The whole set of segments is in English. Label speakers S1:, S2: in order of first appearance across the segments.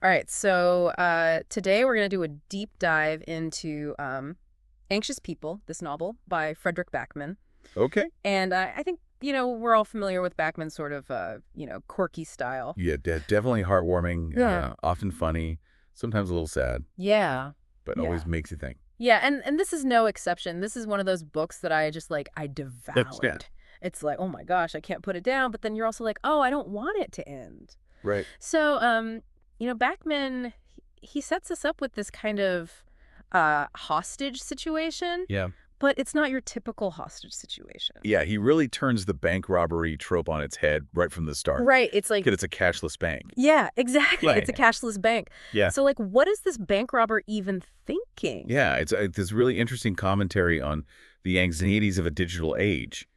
S1: All right, so today we're going to do a deep dive into Anxious People, this novel by Fredrik Backman.
S2: Okay.
S1: And I think, we're all familiar with Backman's sort of, quirky style.
S2: Yeah, definitely heartwarming,
S1: Yeah.
S2: often funny, sometimes a little sad,
S1: Yeah.
S2: but
S1: Yeah.
S2: always makes you think.
S1: Yeah, and this is no exception. This is one of those books that I just, I
S2: Yeah.
S1: devoured. It's like, oh my gosh, I can't put it down. But then you're also like, oh, I don't want it to end.
S2: Right.
S1: So, Backman, he sets us up with this kind of hostage situation,
S2: Yeah.
S1: but it's not your typical hostage situation.
S2: Yeah, he really turns the bank robbery trope on its head right from the start.
S1: Right. It's like,
S2: Because it's a cashless bank.
S1: yeah, exactly. It's a
S2: Right.
S1: cashless bank.
S2: Yeah.
S1: So, what is this bank robber even thinking?
S2: Yeah, it's this really interesting commentary on the anxieties of a digital age.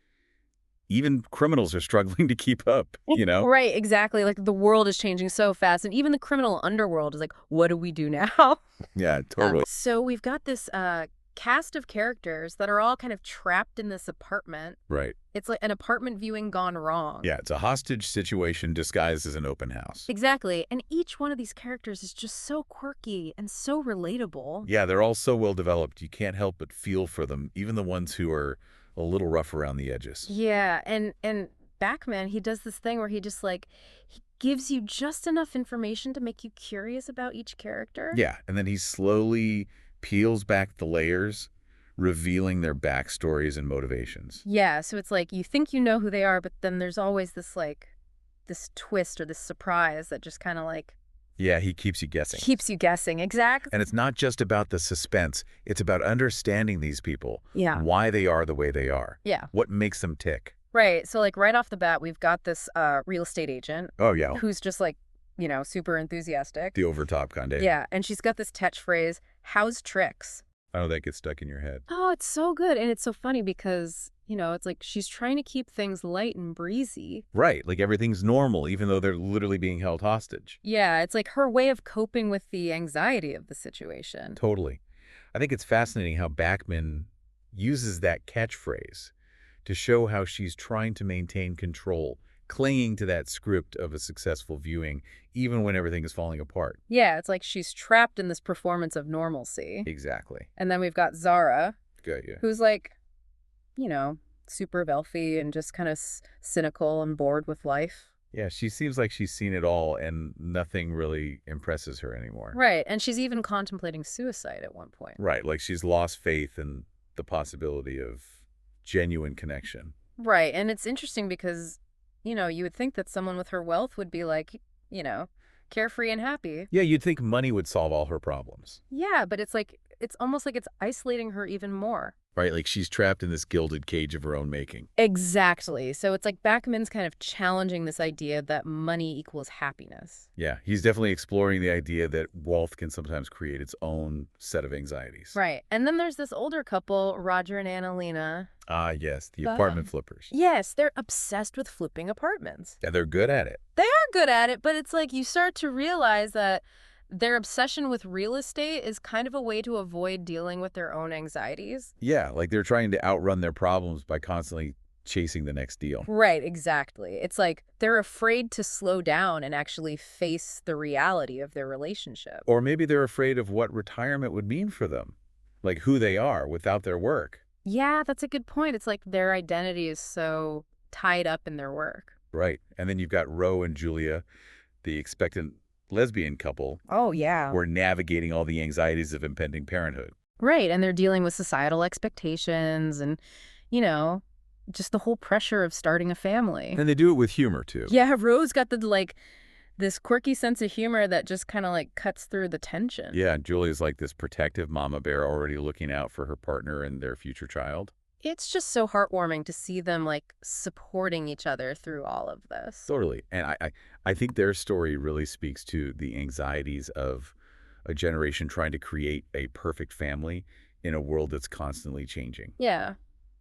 S2: Even criminals are struggling to keep up, you know?
S1: Right, exactly. Like the world is changing so fast. And even the criminal underworld is like, what do we do now?
S2: Yeah, totally.
S1: So we've got this cast of characters that are all kind of trapped in this apartment.
S2: Right.
S1: It's like an apartment viewing gone wrong.
S2: Yeah, it's a hostage situation disguised as an open house.
S1: Exactly. And each one of these characters is just so quirky and so relatable.
S2: Yeah, they're all so well developed. You can't help but feel for them, even the ones who are a little rough around the edges.
S1: Yeah, and Backman, he does this thing where he just he gives you just enough information to make you curious about each character.
S2: Yeah, and then he slowly peels back the layers, revealing their backstories and motivations.
S1: Yeah, so it's like you think you know who they are, but then there's always this this twist or this surprise that just kind of
S2: Yeah, he keeps you guessing.
S1: keeps you guessing. Exactly.
S2: And it's not just about the suspense. It's about understanding these people,
S1: Yeah.
S2: why they are the way they are,
S1: Yeah.
S2: what makes them tick.
S1: Right. So right off the bat, we've got this real estate agent
S2: Oh, yeah,
S1: who's just super enthusiastic.
S2: the overtop kind of.
S1: Yeah, and she's got this catchphrase, "How's tricks?"
S2: I know that gets stuck in your head.
S1: Oh, it's so good. And it's so funny because, it's like she's trying to keep things light and breezy.
S2: Right, like everything's normal, even though they're literally being held hostage.
S1: Yeah, it's like her way of coping with the anxiety of the situation.
S2: Totally. I think it's fascinating how Backman uses that catchphrase to show how she's trying to maintain control, clinging to that script of a successful viewing, even when everything is falling apart.
S1: Yeah, it's like she's trapped in this performance of normalcy.
S2: Exactly.
S1: And then we've got Zara,
S2: Good, yeah.
S1: who's super wealthy and just kind of cynical and bored with life.
S2: Yeah, she seems like she's seen it all and nothing really impresses her anymore.
S1: Right, and she's even contemplating suicide at one point.
S2: Right, like she's lost faith in the possibility of genuine connection.
S1: Right, and it's interesting because, you would think that someone with her wealth would be carefree and happy.
S2: Yeah, you'd think money would solve all her problems.
S1: Yeah, but it's almost like it's isolating her even more.
S2: Right, like she's trapped in this gilded cage of her own making.
S1: Exactly. So it's like Backman's kind of challenging this idea that money equals happiness.
S2: Yeah, he's definitely exploring the idea that wealth can sometimes create its own set of anxieties.
S1: Right. And then there's this older couple, Roger and Annalena.
S2: Ah, yes, the
S1: But-
S2: apartment flippers.
S1: Yes, they're obsessed with flipping apartments.
S2: Yeah, they're good at it.
S1: They are good at it, but it's like you start to realize that their obsession with real estate is kind of a way to avoid dealing with their own anxieties.
S2: Yeah, like they're trying to outrun their problems by constantly chasing the next deal.
S1: Right, exactly. It's like they're afraid to slow down and actually face the reality of their relationship.
S2: Or maybe they're afraid of what retirement would mean for them, like who they are without their work.
S1: Yeah, that's a good point. It's like their identity is so tied up in their work.
S2: Right. And then you've got Ro and Julia, the expectant lesbian couple,
S1: Oh, yeah.
S2: who are navigating all the anxieties of impending parenthood.
S1: Right, and they're dealing with societal expectations and, you know, just the whole pressure of starting a family.
S2: And they do it with humor, too.
S1: Yeah, Rose got this quirky sense of humor that just kind of cuts through the tension.
S2: Yeah, Julia's like this protective mama bear already looking out for her partner and their future child.
S1: It's just so heartwarming to see them supporting each other through all of this.
S2: Totally. And I think their story really speaks to the anxieties of a generation trying to create a perfect family in a world that's constantly changing.
S1: Yeah.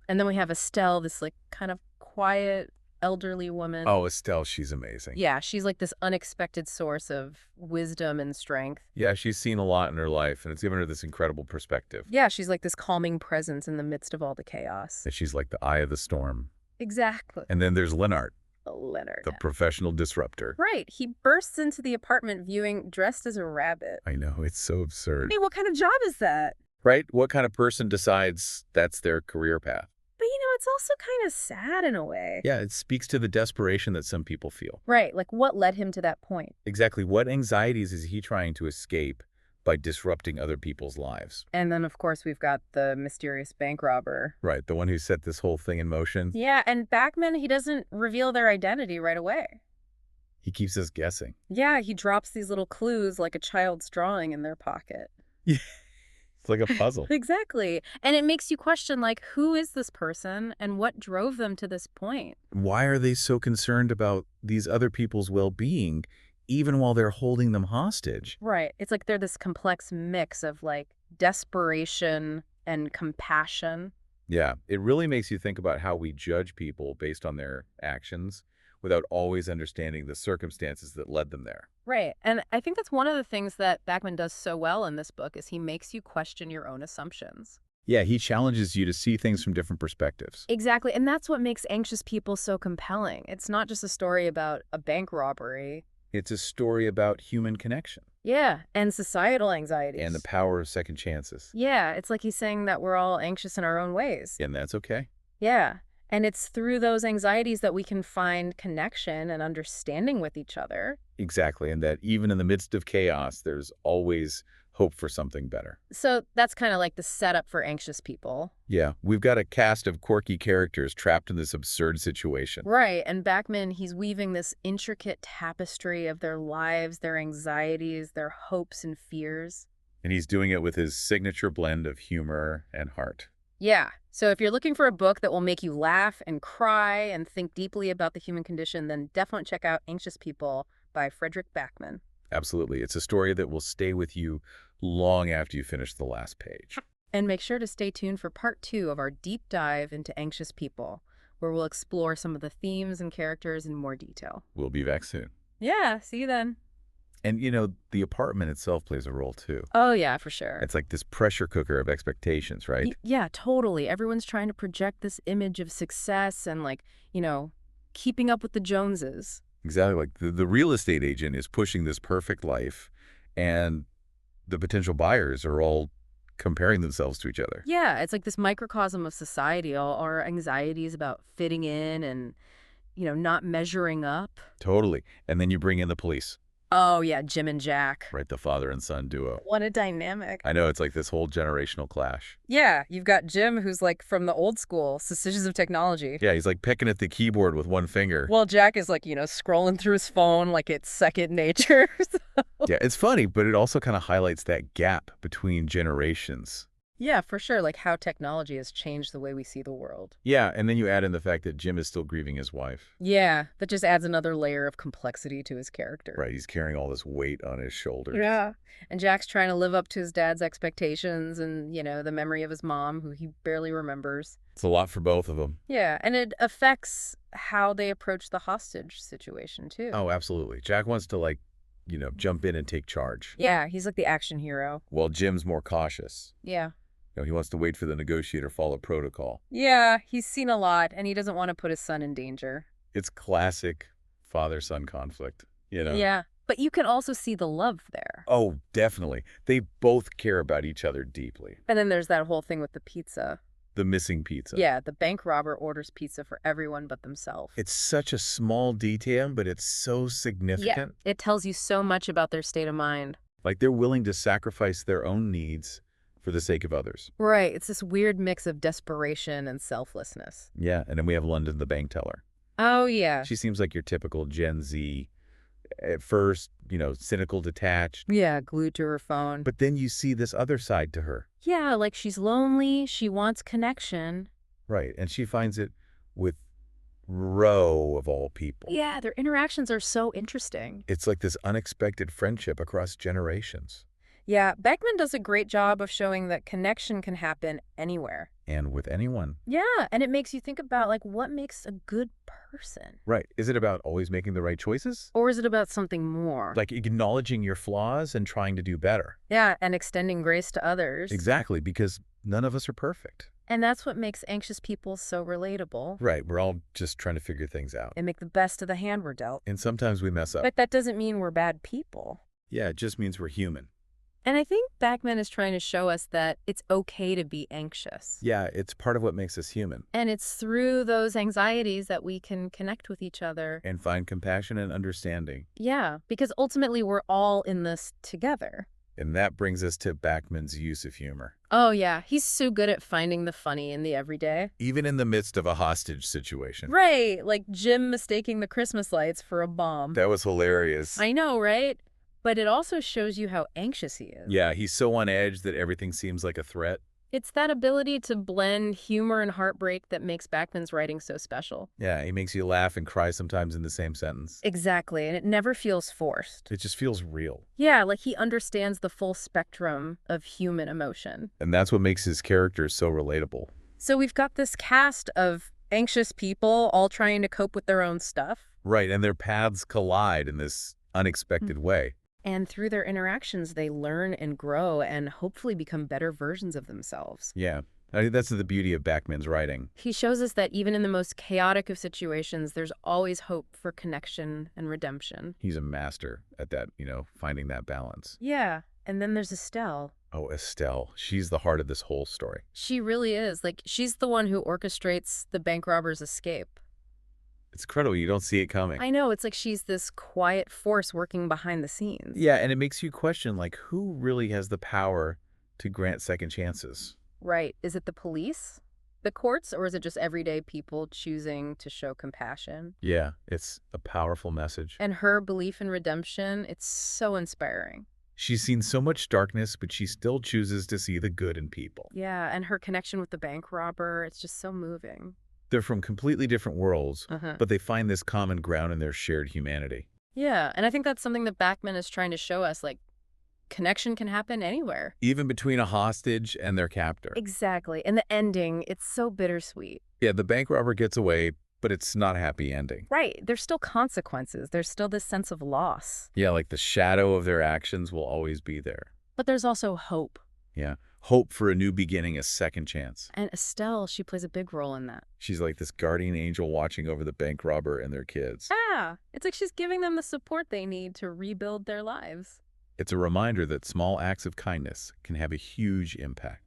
S1: And then we have Estelle, this kind of quiet elderly woman.
S2: Oh, Estelle, she's amazing.
S1: Yeah, she's this unexpected source of wisdom and strength.
S2: Yeah, she's seen a lot in her life, and it's given her this incredible perspective.
S1: Yeah, she's this calming presence in the midst of all the chaos.
S2: That she's like the eye of the storm.
S1: Exactly.
S2: And then there's Lennart,
S1: Leonard.
S2: The professional disruptor.
S1: Right. He bursts into the apartment viewing dressed as a rabbit.
S2: I know, it's so
S1: I
S2: absurd.
S1: mean, what kind of job is that?
S2: Right? What kind of person decides that's their career path?
S1: But it's also kind of sad in a way.
S2: Yeah, it speaks to the desperation that some people feel.
S1: Right. Like, what led him to that point?
S2: Exactly what anxieties is he trying to escape by disrupting other people's lives?
S1: And then, of course, we've got the mysterious bank robber.
S2: Right, the one who set this whole thing in motion.
S1: Yeah, and Backman, he doesn't reveal their identity right away.
S2: He keeps us guessing.
S1: Yeah, he drops these little clues like a child's drawing in their pocket.
S2: Yeah, it's like a puzzle.
S1: Exactly. And it makes you question, like, who is this person and what drove them to this point?
S2: Why are they so concerned about these other people's well-being, even while they're holding them hostage?
S1: Right. It's like they're this complex mix of, like, desperation and compassion.
S2: Yeah, it really makes you think about how we judge people based on their actions without always understanding the circumstances that led them there.
S1: Right. And I think that's one of the things that Backman does so well in this book is he makes you question your own assumptions.
S2: Yeah, he challenges you to see things from different perspectives.
S1: Exactly. And that's what makes Anxious People so compelling. It's not just a story about a bank robbery.
S2: It's a story about human connection
S1: Yeah. And societal anxieties.
S2: and the power of second chances.
S1: Yeah. It's like he's saying that we're all anxious in our own ways.
S2: And that's okay.
S1: Yeah. And it's through those anxieties that we can find connection and understanding with each other.
S2: Exactly, and that even in the midst of chaos, there's always hope for something better.
S1: So that's kind of like the setup for Anxious People.
S2: Yeah, we've got a cast of quirky characters trapped in this absurd situation.
S1: Right. And Backman, he's weaving this intricate tapestry of their lives, their anxieties, their hopes and fears.
S2: And he's doing it with his signature blend of humor and heart.
S1: Yeah. So if you're looking for a book that will make you laugh and cry and think deeply about the human condition, then definitely check out Anxious People by Fredrik Backman.
S2: Absolutely. It's a story that will stay with you long after you finish the last page.
S1: And make sure to stay tuned for part 2 of our deep dive into Anxious People, where we'll explore some of the themes and characters in more detail.
S2: We'll be back soon.
S1: Yeah, see you then.
S2: And, the apartment itself plays a role, too.
S1: Oh, yeah, for sure.
S2: It's like this pressure cooker of expectations, right?
S1: Yeah, totally. Everyone's trying to project this image of success and, like, keeping up with the Joneses.
S2: Exactly. Like the real estate agent is pushing this perfect life, and the potential buyers are all comparing themselves to each other.
S1: Yeah, it's like this microcosm of society, all our anxieties about fitting in and, not measuring up.
S2: Totally. And then you bring in the police,
S1: Oh, yeah, Jim and Jack.
S2: right? The father and son duo.
S1: What a dynamic.
S2: I know, it's like this whole generational clash.
S1: Yeah, you've got Jim, who's like from the old school, suspicious of technology.
S2: Yeah, he's like pecking at the keyboard with one finger.
S1: Well, Jack is like, scrolling through his phone like it's second nature.
S2: Yeah, it's funny, but it also kind of highlights that gap between generations.
S1: Yeah, for sure. Like how technology has changed the way we see the world.
S2: Yeah, and then you add in the fact that Jim is still grieving his wife.
S1: Yeah, that just adds another layer of complexity to his character.
S2: Right, he's carrying all this weight on his shoulders.
S1: Yeah. And Jack's trying to live up to his dad's expectations and, the memory of his mom, who he barely remembers.
S2: It's a lot for both of them.
S1: Yeah, and it affects how they approach the hostage situation, too.
S2: Oh, absolutely. Jack wants to, jump in and take charge.
S1: Yeah, he's like the action hero.
S2: While Jim's more cautious.
S1: Yeah.
S2: He wants to wait for the negotiator to follow protocol.
S1: Yeah, he's seen a lot, and he doesn't want to put his son in danger.
S2: It's classic father-son conflict,
S1: Yeah, but you can also see the love there.
S2: Oh, definitely. They both care about each other deeply.
S1: And then there's that whole thing with the pizza.
S2: The missing pizza.
S1: Yeah, the bank robber orders pizza for everyone but themselves.
S2: It's such a small detail, but it's so significant.
S1: Yeah, it tells you so much about their state of mind.
S2: Like they're willing to sacrifice their own needs for the sake of others.
S1: Right, it's this weird mix of desperation and selflessness.
S2: Yeah, and then we have London, the bank teller.
S1: Oh, yeah.
S2: She seems like your typical Gen Z, at first, cynical, detached.
S1: Yeah, glued to her phone.
S2: But then you see this other side to her.
S1: Yeah, like she's lonely, she wants connection.
S2: Right, and she finds it with Roe, of all people.
S1: Yeah, their interactions are so interesting.
S2: It's like this unexpected friendship across generations.
S1: Yeah, Beckman does a great job of showing that connection can happen anywhere.
S2: And with anyone.
S1: Yeah, and it makes you think about, like, what makes a good person?
S2: Right. Is it about always making the right choices?
S1: Or is it about something more?
S2: Like acknowledging your flaws and trying to do better.
S1: Yeah, and extending grace to others.
S2: Exactly, because none of us are perfect.
S1: And that's what makes anxious people so relatable.
S2: Right, we're all just trying to figure things out.
S1: And make the best of the hand we're dealt.
S2: And sometimes we mess up.
S1: But that doesn't mean we're bad people.
S2: Yeah, it just means we're human.
S1: And I think Backman is trying to show us that it's okay to be anxious.
S2: Yeah, it's part of what makes us human.
S1: And it's through those anxieties that we can connect with each other.
S2: And find compassion and understanding.
S1: Yeah, because ultimately we're all in this together.
S2: And that brings us to Backman's use of humor.
S1: Oh yeah, he's so good at finding the funny in the everyday.
S2: Even in the midst of a hostage situation.
S1: Right, like Jim mistaking the Christmas lights for a bomb.
S2: That was hilarious.
S1: I know, right? But it also shows you how anxious he is.
S2: Yeah, he's so on edge that everything seems like a threat.
S1: It's that ability to blend humor and heartbreak that makes Backman's writing so special.
S2: Yeah, he makes you laugh and cry sometimes in the same sentence.
S1: Exactly, and it never feels forced.
S2: It just feels real.
S1: Yeah, like he understands the full spectrum of human emotion.
S2: And that's what makes his characters so relatable.
S1: So we've got this cast of anxious people all trying to cope with their own stuff.
S2: Right, and their paths collide in this unexpected way.
S1: And through their interactions, they learn and grow and hopefully become better versions of themselves.
S2: Yeah, I think that's the beauty of Backman's writing.
S1: He shows us that even in the most chaotic of situations, there's always hope for connection and redemption.
S2: He's a master at that, finding that balance.
S1: Yeah, and then there's Estelle.
S2: Oh, Estelle. She's the heart of this whole story.
S1: She really is. Like, she's the one who orchestrates the bank robber's escape.
S2: It's incredible. You don't see it coming.
S1: I know. It's like she's this quiet force working behind the scenes.
S2: Yeah, and it makes you question, who really has the power to grant second chances?
S1: Right. Is it the police, the courts, or is it just everyday people choosing to show compassion?
S2: Yeah, it's a powerful message.
S1: And her belief in redemption, it's so inspiring.
S2: She's seen so much darkness, but she still chooses to see the good in people.
S1: Yeah, and her connection with the bank robber, it's just so moving.
S2: They're from completely different worlds, but they find this common ground in their shared humanity.
S1: Yeah, and I think that's something that Backman is trying to show us, like, connection can happen anywhere.
S2: Even between a hostage and their captor.
S1: Exactly, and the ending, it's so bittersweet.
S2: Yeah, the bank robber gets away, but it's not a happy ending.
S1: Right, there's still consequences. There's still this sense of loss.
S2: Yeah, the shadow of their actions will always be there.
S1: But there's also hope.
S2: Yeah, hope for a new beginning, a second chance.
S1: And Estelle, she plays a big role in that.
S2: She's like this guardian angel watching over the bank robber and their kids.
S1: Yeah, it's like she's giving them the support they need to rebuild their lives.
S2: It's a reminder that small acts of kindness can have a huge impact.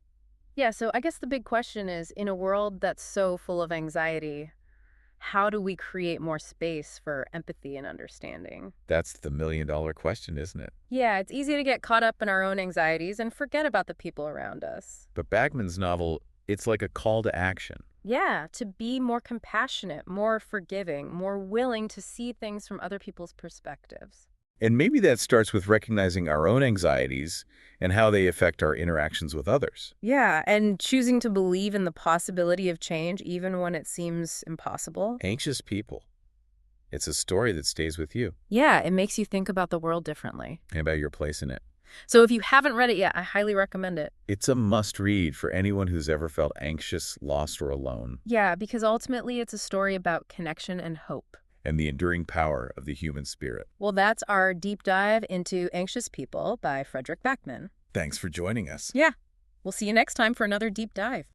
S1: Yeah, so I guess the big question is, in a world that's so full of anxiety, how do we create more space for empathy and understanding?
S2: That's the million-dollar question, isn't it?
S1: Yeah, it's easy to get caught up in our own anxieties and forget about the people around us.
S2: But Backman's novel, it's like a call to action.
S1: Yeah, to be more compassionate, more forgiving, more willing to see things from other people's perspectives.
S2: And maybe that starts with recognizing our own anxieties and how they affect our interactions with others.
S1: Yeah, and choosing to believe in the possibility of change even when it seems impossible.
S2: Anxious people. It's a story that stays with you
S1: Yeah, it makes you think about the world differently.
S2: and about your place in it.
S1: So if you haven't read it yet, I highly recommend it.
S2: It's a must-read for anyone who's ever felt anxious, lost, or alone,
S1: Yeah, because ultimately it's a story about connection and hope.
S2: and the enduring power of the human spirit.
S1: Well, that's our deep dive into Anxious People by Fredrik Backman.
S2: Thanks for joining us.
S1: Yeah, we'll see you next time for another deep dive.